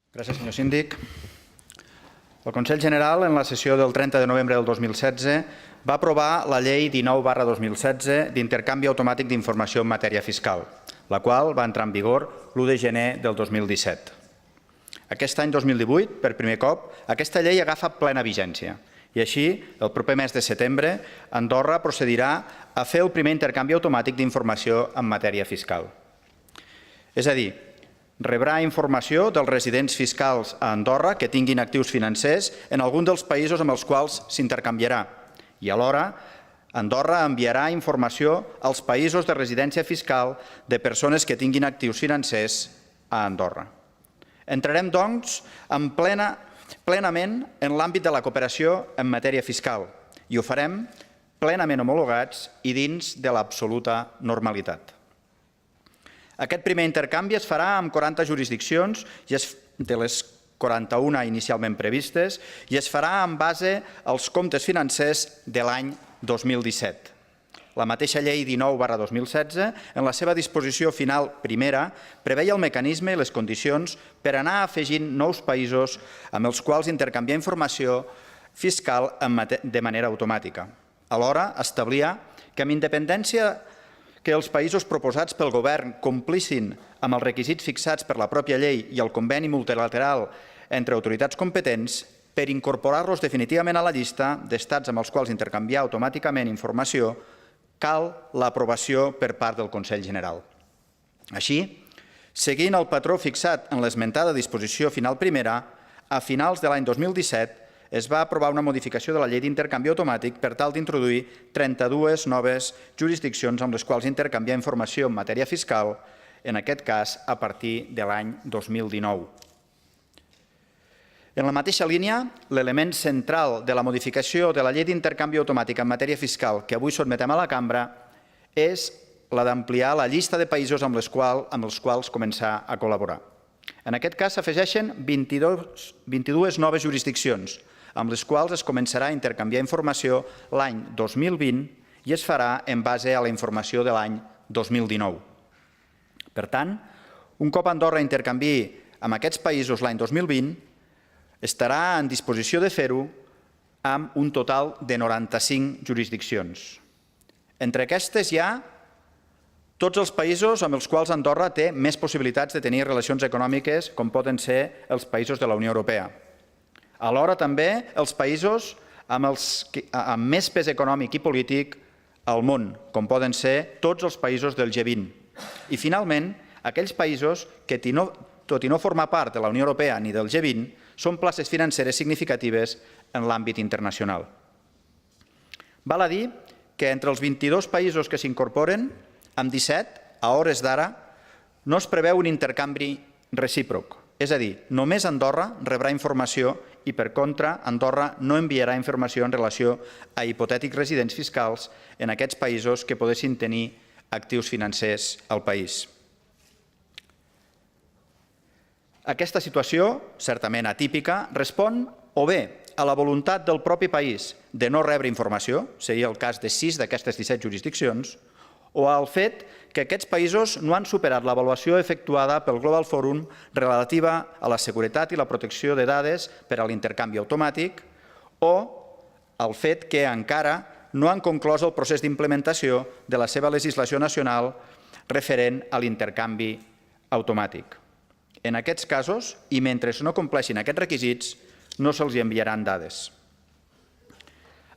Gràcies, senyor síndic. El Consell General, en la sessió del 30 de novembre del 2016, va aprovar la Llei 19/2016 d'intercanvi automàtic d'informació en matèria fiscal, la qual va entrar en vigor l'1 de gener del 2017. Aquest any 2018, per primer cop, aquesta llei agafa plena vigència i així, el proper mes de setembre, Andorra procedirà a fer el primer intercanvi automàtic d'informació en matèria fiscal. És a dir, rebrà informació dels residents fiscals a Andorra que tinguin actius financers en algun dels països amb els quals s'intercanviarà i alhora Andorra enviarà informació als països de residència fiscal de persones que tinguin actius financers a Andorra. Entrarem, doncs, plenament en l'àmbit de la cooperació en matèria fiscal i ho farem plenament homologats i dins de l'absoluta normalitat. Aquest primer intercanvi es farà amb 40 jurisdiccions de les 41 inicialment previstes i es farà en base als comptes financers de l'any 2017. La mateixa llei 19/2016, en la seva disposició final primera, preveia el mecanisme i les condicions per anar afegint nous països amb els quals intercanviar informació fiscal de manera automàtica. Alhora, establia que amb independència que els països proposats pel govern complissin amb els requisits fixats per la pròpia llei i el conveni multilateral entre autoritats competents, per incorporar-los definitivament a la llista d'estats amb els quals intercanviar automàticament informació, cal l'aprovació per part del Consell General. Així, seguint el patró fixat en l'esmentada disposició final primera, a finals de l'any 2017 es va aprovar una modificació de la llei d'intercanvi automàtic per tal d'introduir 32 noves jurisdiccions amb les quals intercanviar informació en matèria fiscal, en aquest cas a partir de l'any 2019. En la mateixa línia, l'element central de la modificació de la llei d'intercanvi automàtic en matèria fiscal que avui sotmetem a la cambra és la d'ampliar la llista de països amb els quals començar a col·laborar. En aquest cas s'afegeixen 22 noves jurisdiccions, amb les quals es començarà a intercanviar informació l'any 2020 i es farà en base a la informació de l'any 2019. Per tant, un cop Andorra intercanviï amb aquests països l'any 2020, estarà en disposició de fer-ho amb un total de 95 jurisdiccions. Entre aquestes hi ha tots els països amb els quals Andorra té més possibilitats de tenir relacions econòmiques, com poden ser els països de la Unió Europea. Alhora també els països amb més pes econòmic i polític al món, com poden ser tots els països del G20. I finalment, aquells països que, tot i no formar part de la Unió Europea ni del G20, són places financeres significatives en l'àmbit internacional. Val a dir que entre els 22 països que s'incorporen, amb 17, a hores d'ara, no es preveu un intercanvi recíproc. És a dir, només Andorra rebrà informació i, per contra, Andorra no enviarà informació en relació a hipotètics residents fiscals en aquests països que poguessin tenir actius financers al país. Aquesta situació, certament atípica, respon o bé a la voluntat del propi país de no rebre informació, seria el cas de 6 d'aquestes 17 jurisdiccions, o al fet que aquests països no han superat l'avaluació efectuada pel Global Forum relativa a la seguretat i la protecció de dades per a l'intercanvi automàtic, o al fet que encara no han conclòs el procés d'implementació de la seva legislació nacional referent a l'intercanvi automàtic. En aquests casos, i mentre no compleixin aquests requisits, no se'ls enviaran dades.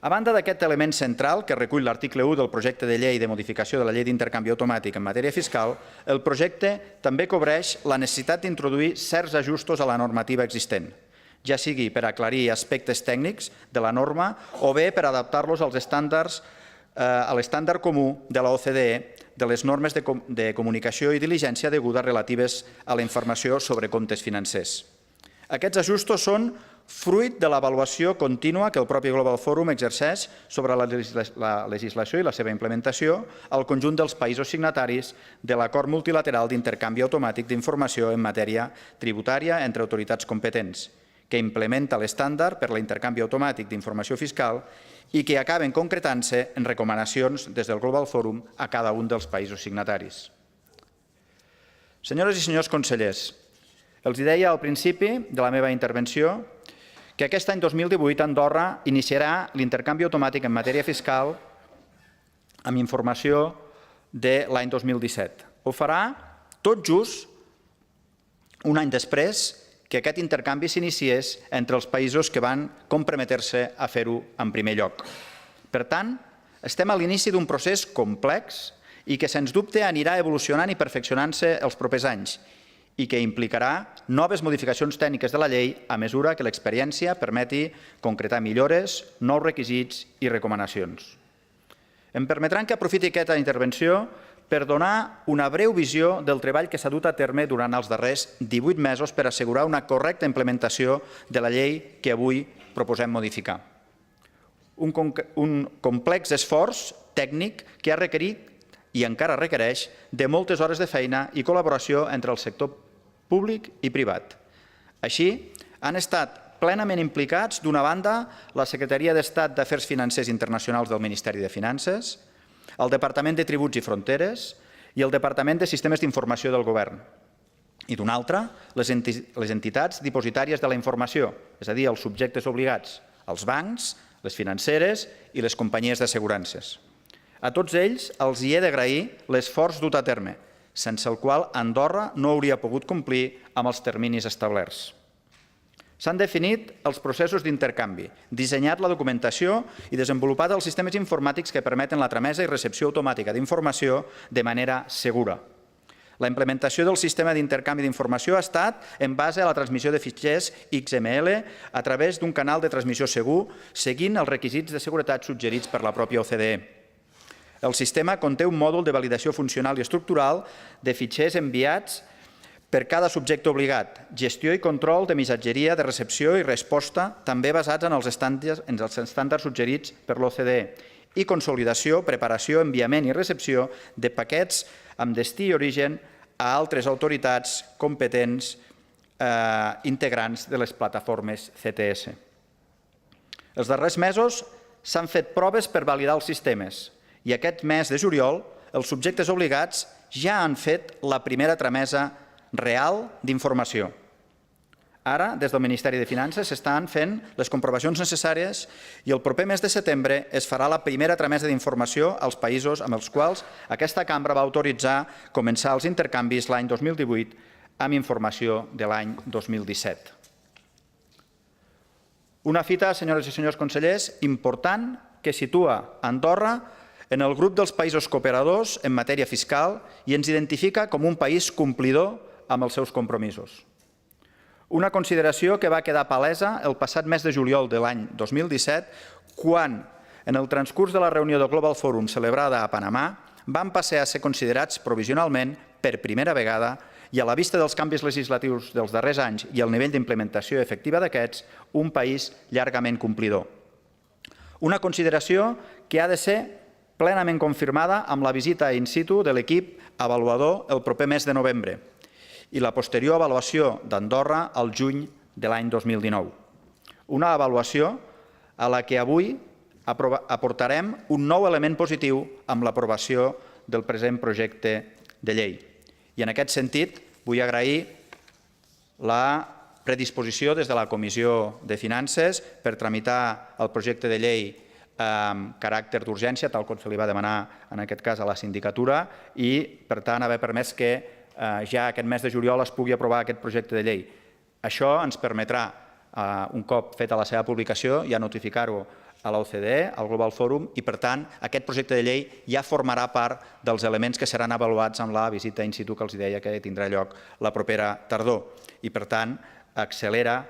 A banda d'aquest element central que recull l'article 1 del projecte de llei de modificació de la llei d'intercanvi automàtic en matèria fiscal, el projecte també cobreix la necessitat d'introduir certs ajustos a la normativa existent, ja sigui per aclarir aspectes tècnics de la norma o bé per adaptar-los als estàndards a l'estàndard comú de l'OCDE de les normes de comunicació i diligència deguda relatives a la informació sobre comptes financers. Aquests ajustos són fruit de l'avaluació contínua que el propi Global Forum exerceix sobre la legislació i la seva implementació al conjunt dels països signataris de l'Acord Multilateral d'Intercanvi Automàtic d'Informació en matèria tributària entre autoritats competents, que implementa l'estàndard per a l'intercanvi automàtic d'informació fiscal i que acaben concretant-se en recomanacions des del Global Forum a cada un dels països signataris. Senyores i senyors consellers, Els deia al principi de la meva intervenció que aquest any 2018 Andorra iniciarà l'intercanvi automàtic en matèria fiscal amb informació de l'any 2017. Ho farà tot just un any després que aquest intercanvi s'iniciés entre els països que van comprometre-se a fer-ho en primer lloc. Per tant, estem a l'inici d'un procés complex i que, sens dubte, anirà evolucionant i perfeccionant-se els propers anys i que implicarà noves modificacions tècniques de la llei a mesura que l'experiència permeti concretar millores, nous requisits i recomanacions. Em permetran que aprofiti aquesta intervenció per donar una breu visió del treball que s'ha dut a terme durant els darrers 18 mesos per assegurar una correcta implementació de la llei que avui proposem modificar. Un complex esforç tècnic que ha requerit i encara requereix de moltes hores de feina i col·laboració entre el sector públic i privat. Així, han estat plenament implicats, d'una banda, la Secretaria d'Estat d'Afers Financers Internacionals del Ministeri de Finances, el Departament de Tributs i Fronteres i el Departament de Sistemes d'Informació del Govern. I d'una altra, les entitats dipositàries de la informació, és a dir, els subjectes obligats, els bancs, les financeres i les companyies d'assegurances. A tots ells els hi he d'agrair l'esforç dut a terme, sense el qual Andorra no hauria pogut complir amb els terminis establerts. S'han definit els processos d'intercanvi, dissenyat la documentació i desenvolupat els sistemes informàtics que permeten la tramesa i recepció automàtica d'informació de manera segura. La implementació del sistema d'intercanvi d'informació ha estat en base a la transmissió de fitxers XML a través d'un canal de transmissió segur, seguint els requisits de seguretat suggerits per la pròpia OCDE. El sistema conté un mòdul de validació funcional i estructural de fitxers enviats per cada subjecte obligat, gestió i control de missatgeria de recepció i resposta, també basats en els estàndards suggerits per l'OCDE, i consolidació, preparació, enviament i recepció de paquets amb destí i origen a altres autoritats competents integrants de les plataformes CTS. Els darrers mesos s'han fet proves per validar els sistemes i aquest mes de juliol els subjectes obligats ja han fet la primera tramesa real d'informació. Ara, des del Ministeri de Finances, s'estan fent les comprovacions necessàries i el proper mes de setembre es farà la primera tramesa d'informació als països amb els quals aquesta cambra va autoritzar començar els intercanvis l'any 2018 amb informació de l'any 2017. Una fita, senyores i senyors consellers, important que situa Andorra en el grup dels països cooperadors en matèria fiscal i ens identifica com un país complidor amb els seus compromisos. Una consideració que va quedar palesa el passat mes de juliol de l'any 2017, quan, en el transcurs de la reunió del Global Forum celebrada a Panamà, van passar a ser considerats provisionalment, per primera vegada, i a la vista dels canvis legislatius dels darrers anys i el nivell d'implementació efectiva d'aquests, un país llargament complidor. Una consideració que ha de ser plenament confirmada amb la visita in situ de l'equip avaluador el proper mes de novembre i la posterior avaluació d'Andorra al juny de l'any 2019. Una avaluació a la que avui aportarem un nou element positiu amb l'aprovació del present projecte de llei. I en aquest sentit vull agrair la predisposició des de la Comissió de Finances per tramitar el projecte de llei amb caràcter d'urgència, tal com se li va demanar en aquest cas a la sindicatura, i per tant haver permès que ja aquest mes de juliol es pugui aprovar aquest projecte de llei. Això ens permetrà, un cop feta la seva publicació, ja notificar-ho a l'OCDE, al Global Forum, i per tant aquest projecte de llei ja formarà part dels elements que seran avaluats en la visita in situ que els deia que tindrà lloc la propera tardor. I per tant accelera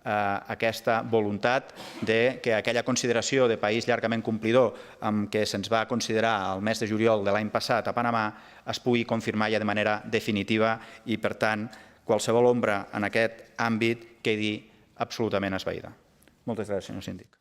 aquesta voluntat que aquella consideració de país llargament complidor amb què se'ns va considerar el mes de juliol de l'any passat a Panamà es pugui confirmar ja de manera definitiva i, per tant, qualsevol ombra en aquest àmbit quedi absolutament esvaïda. Moltes gràcies, senyor síndic.